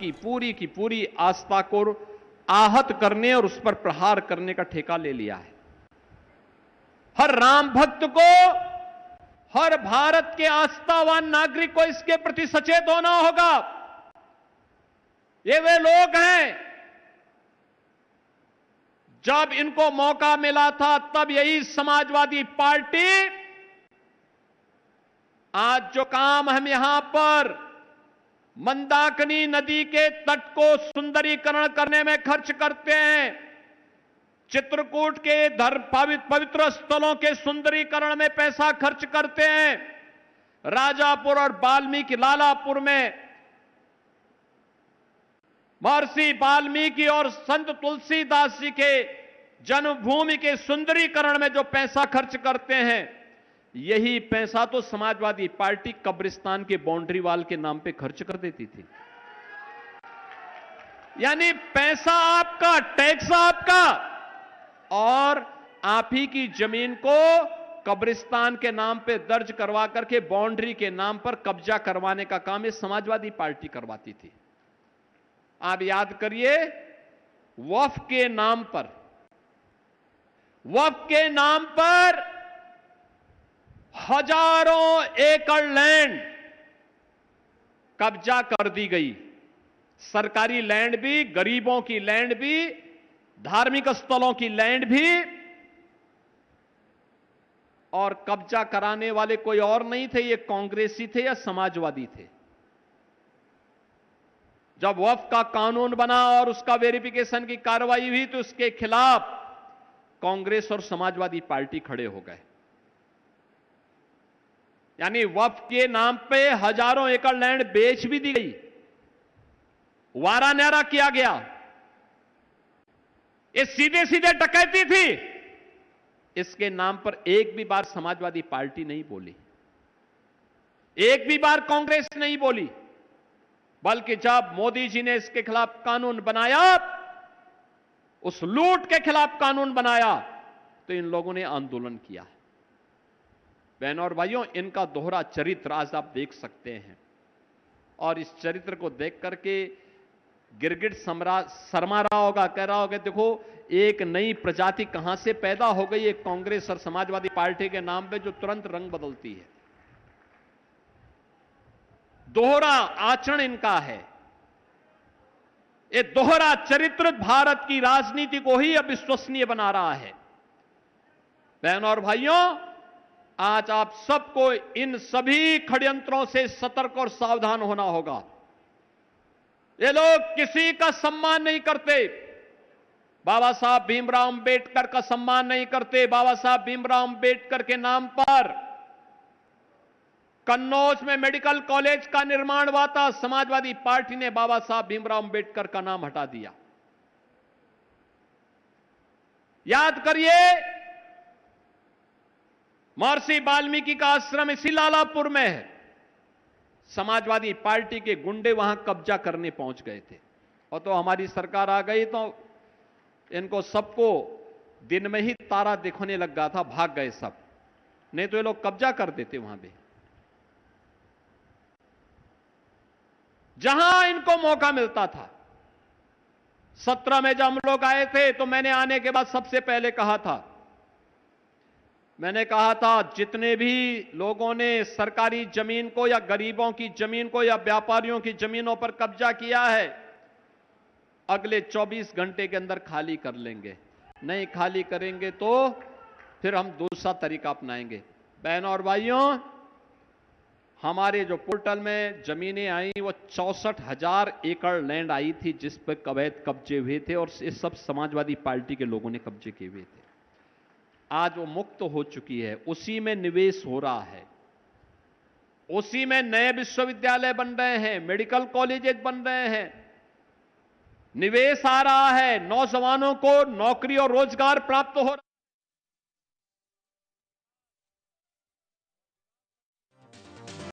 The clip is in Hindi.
की पूरी आस्था को आहत करने और उस पर प्रहार करने का ठेका ले लिया है। हर राम भक्त को, हर भारत के आस्थावान नागरिक को इसके प्रति सचेत होना होगा। ये वे लोग हैं, जब इनको मौका मिला था तब यही समाजवादी पार्टी आज जो काम हम यहां पर मंदाकिनी नदी के तट को सुंदरीकरण करने में खर्च करते हैं, चित्रकूट के पवित्र स्थलों के सुंदरीकरण में पैसा खर्च करते हैं, राजापुर और वाल्मीकि लालापुर में महर्षि वाल्मीकि और संत तुलसीदास जी के जन्मभूमि के सुंदरीकरण में जो पैसा खर्च करते हैं, यही पैसा तो समाजवादी पार्टी कब्रिस्तान के बाउंड्री वॉल के नाम पे खर्च कर देती थी। यानी पैसा आपका, टैक्स आपका, और आप ही की जमीन को कब्रिस्तान के नाम पे दर्ज करवा करके बाउंड्री के नाम पर कब्जा करवाने का काम ये समाजवादी पार्टी करवाती थी। आप याद करिए, वक्फ के नाम पर हजारों एकड़ लैंड कब्जा कर दी गई। सरकारी लैंड भी, गरीबों की लैंड भी, धार्मिक स्थलों की लैंड भी, और कब्जा कराने वाले कोई और नहीं थे, ये कांग्रेसी थे या समाजवादी थे। जब वक्फ का कानून बना और उसका वेरिफिकेशन की कार्रवाई हुई तो उसके खिलाफ कांग्रेस और समाजवादी पार्टी खड़े हो गए। यानी वक्फ के नाम पे हजारों एकड़ लैंड बेच भी दी गई, वारा न्यारा किया गया। ये सीधे सीधे डकैती थी। इसके नाम पर एक भी बार समाजवादी पार्टी नहीं बोली, एक भी बार कांग्रेस नहीं बोली, बल्कि जब मोदी जी ने इसके खिलाफ कानून बनाया, उस लूट के खिलाफ कानून बनाया, तो इन लोगों ने आंदोलन किया। बहनों और भाइयों, इनका दोहरा चरित्र आज आप देख सकते हैं, और इस चरित्र को देख करके गिरगिट शर्मा रहा होगा, कह रहा होगा देखो एक नई प्रजाति कहां से पैदा हो गई है कांग्रेस और समाजवादी पार्टी के नाम पे, जो तुरंत रंग बदलती है। दोहरा आचरण इनका है। ये दोहरा चरित्र भारत की राजनीति को ही अविश्वसनीय बना रहा है। बहनों और भाइयों, आज आप सबको इन सभी षड्यंत्रों से सतर्क और सावधान होना होगा। ये लोग किसी का सम्मान नहीं करते, बाबा साहब भीमराव अंबेडकर का सम्मान नहीं करते। बाबा साहब भीमराव अंबेडकर के नाम पर कन्नौज में मेडिकल कॉलेज का निर्माण हुआ था, समाजवादी पार्टी ने बाबा साहब भीमराव अंबेडकर का नाम हटा दिया। याद करिए, महर्षि वाल्मीकि का आश्रम इसी लालापुर में है। समाजवादी पार्टी के गुंडे वहां कब्जा करने पहुंच गए थे, और तो हमारी सरकार आ गई तो इनको सबको दिन में ही तारा दिखने लग गया था, भाग गए सब, नहीं तो ये लोग कब्जा कर देते वहां पे। जहां इनको मौका मिलता था, 17 में जब हम लोग आए थे तो मैंने आने के बाद सबसे पहले कहा था, मैंने कहा था जितने भी लोगों ने सरकारी जमीन को या गरीबों की जमीन को या व्यापारियों की जमीनों पर कब्जा किया है, अगले 24 घंटे के अंदर खाली कर लेंगे। नहीं खाली करेंगे तो फिर हम दूसरा तरीका अपनाएंगे। बहनों और भाइयों, हमारे जो पोर्टल में जमीनें आई वो 64,000 एकड़ लैंड आई थी जिस पर अवैध कब्जे हुए थे, और ये सब समाजवादी पार्टी के लोगों ने कब्जे किए हुए थे। आज वो मुक्त हो चुकी है, उसी में निवेश हो रहा है, उसी में नए विश्वविद्यालय बन रहे हैं, मेडिकल कॉलेजेस बन रहे हैं, निवेश आ रहा है, नौजवानों को नौकरी और रोजगार प्राप्त हो रहा है।